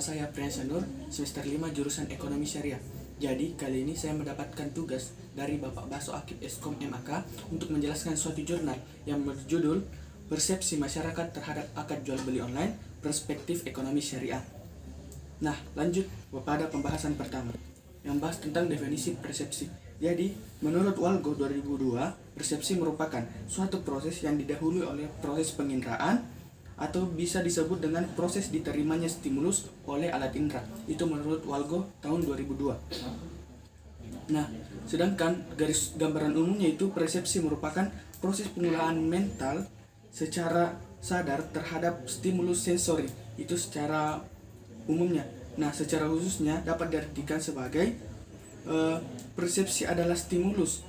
saya Priyansa Nur, semester 5 jurusan Ekonomi Syariah. Jadi, kali ini saya mendapatkan tugas dari Bapak Baso Akib Eskom MAK untuk menjelaskan suatu jurnal yang berjudul Persepsi Masyarakat Terhadap Akad Jual Beli Online, Perspektif Ekonomi Syariah. Nah, lanjut pada pembahasan pertama, yang bahas tentang definisi persepsi. Jadi, menurut Walgo 2002, persepsi merupakan suatu proses yang didahului oleh proses penginderaan atau bisa disebut dengan proses diterimanya stimulus oleh alat indera. Itu menurut Walgo tahun 2002. Nah, sedangkan garis gambaran umumnya itu persepsi merupakan proses pengolahan mental secara sadar terhadap stimulus sensori. Itu secara umumnya. Nah, secara khususnya dapat diartikan sebagai persepsi adalah stimulus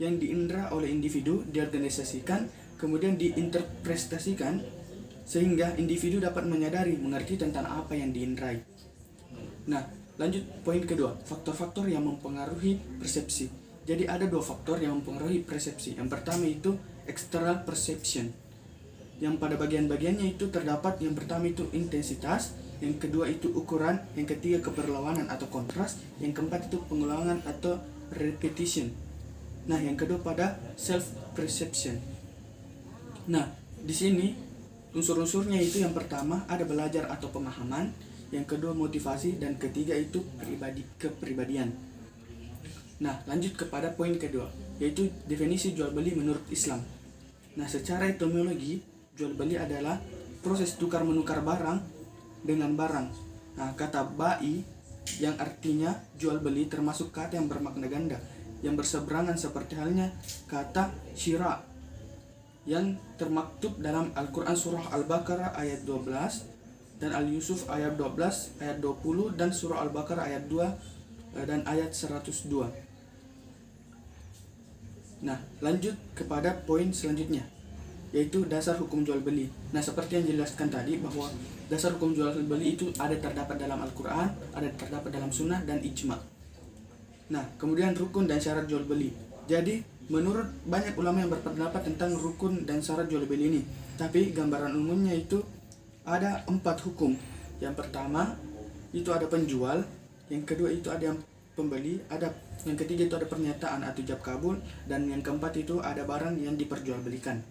yang diindera oleh individu, diorganisasikan, kemudian diinterpretasikan sehingga individu dapat menyadari, mengerti tentang apa yang diinderai. Nah, lanjut poin kedua, faktor-faktor yang mempengaruhi persepsi. Jadi ada dua faktor yang mempengaruhi persepsi. Yang pertama itu external perception, yang pada bagian-bagiannya itu terdapat yang pertama itu intensitas, yang kedua itu ukuran, yang ketiga keberlawanan atau kontras, yang keempat itu pengulangan atau repetition. Nah, yang kedua pada self perception. Nah, di sini unsur-unsurnya itu yang pertama ada belajar atau pemahaman, yang kedua motivasi, dan ketiga itu kepribadian. Nah, lanjut kepada poin kedua, yaitu definisi jual beli menurut Islam. Nah, secara etimologi, jual beli adalah proses tukar menukar barang dengan barang. Nah, kata bai yang artinya jual beli termasuk kata yang bermakna ganda, yang berseberangan seperti halnya kata syira yang termaktub dalam Al-Quran surah Al-Baqarah ayat 12 dan Al-Yusuf ayat 12, ayat 20 dan surah Al-Baqarah ayat 2 dan ayat 102. Nah, lanjut kepada poin selanjutnya, yaitu dasar hukum jual beli. Nah, seperti yang dijelaskan tadi bahwa dasar hukum jual beli itu ada terdapat dalam Al-Quran, ada terdapat dalam sunnah dan ijma. Nah, kemudian rukun dan syarat jual beli. Jadi menurut banyak ulama yang berpendapat tentang rukun dan syarat jual beli ini, tapi gambaran umumnya itu ada 4 hukum. Yang pertama itu ada penjual, yang kedua itu ada yang pembeli, yang ketiga itu ada pernyataan atau ijab kabul, dan yang keempat itu ada barang yang diperjualbelikan.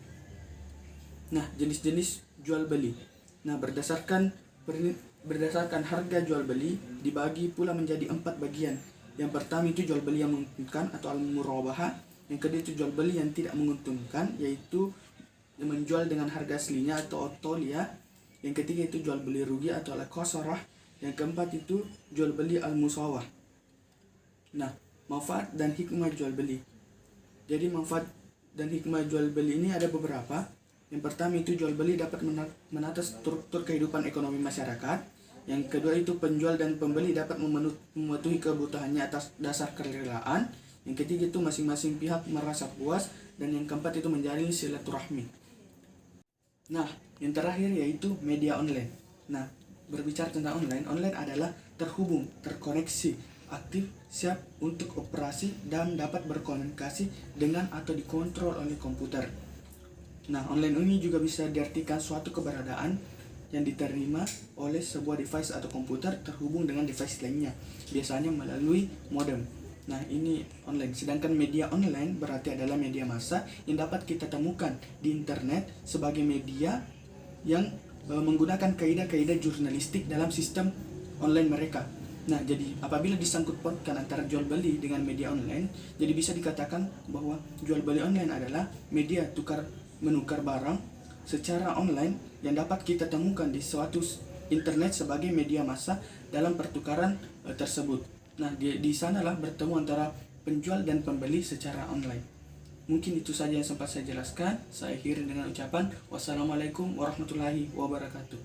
Nah, jenis-jenis jual beli. Nah, berdasarkan harga jual beli dibagi pula menjadi 4 bagian. Yang pertama itu jual beli yang menguntungkan atau al-murabahah. Yang kedua itu jual beli yang tidak menguntungkan, yaitu menjual dengan harga aslinya atau otolia. Yang ketiga itu jual beli rugi atau al-khasarah. Yang keempat itu jual beli al-musawah. Nah, manfaat dan hikmah jual beli. Jadi manfaat dan hikmah jual beli ini ada beberapa. Yang pertama itu jual beli dapat menata struktur kehidupan ekonomi masyarakat. Yang kedua itu penjual dan pembeli dapat memenuhi kebutuhannya atas dasar kerelaan. Yang ketiga itu masing-masing pihak merasa puas, dan yang keempat itu menjalin silaturahmi. Nah, yang terakhir yaitu media online. Nah, berbicara tentang online adalah terhubung, terkoneksi, aktif, siap untuk operasi, dan dapat berkomunikasi dengan atau dikontrol oleh komputer. Nah, online ini juga bisa diartikan suatu keberadaan yang diterima oleh sebuah device atau komputer terhubung dengan device lainnya, biasanya melalui modem. Nah, ini online. Sedangkan media online berarti adalah media massa yang dapat kita temukan di internet sebagai media yang menggunakan kaidah-kaidah jurnalistik dalam sistem online mereka. Nah, jadi apabila disangkut pautkan antara jual beli dengan media online, jadi bisa dikatakan bahwa jual beli online adalah media tukar menukar barang secara online yang dapat kita temukan di suatu internet sebagai media massa dalam pertukaran tersebut. Nah, di sanalah bertemu antara penjual dan pembeli secara online. Mungkin itu saja yang sempat saya jelaskan. Saya akhiri dengan ucapan wassalamualaikum warahmatullahi wabarakatuh.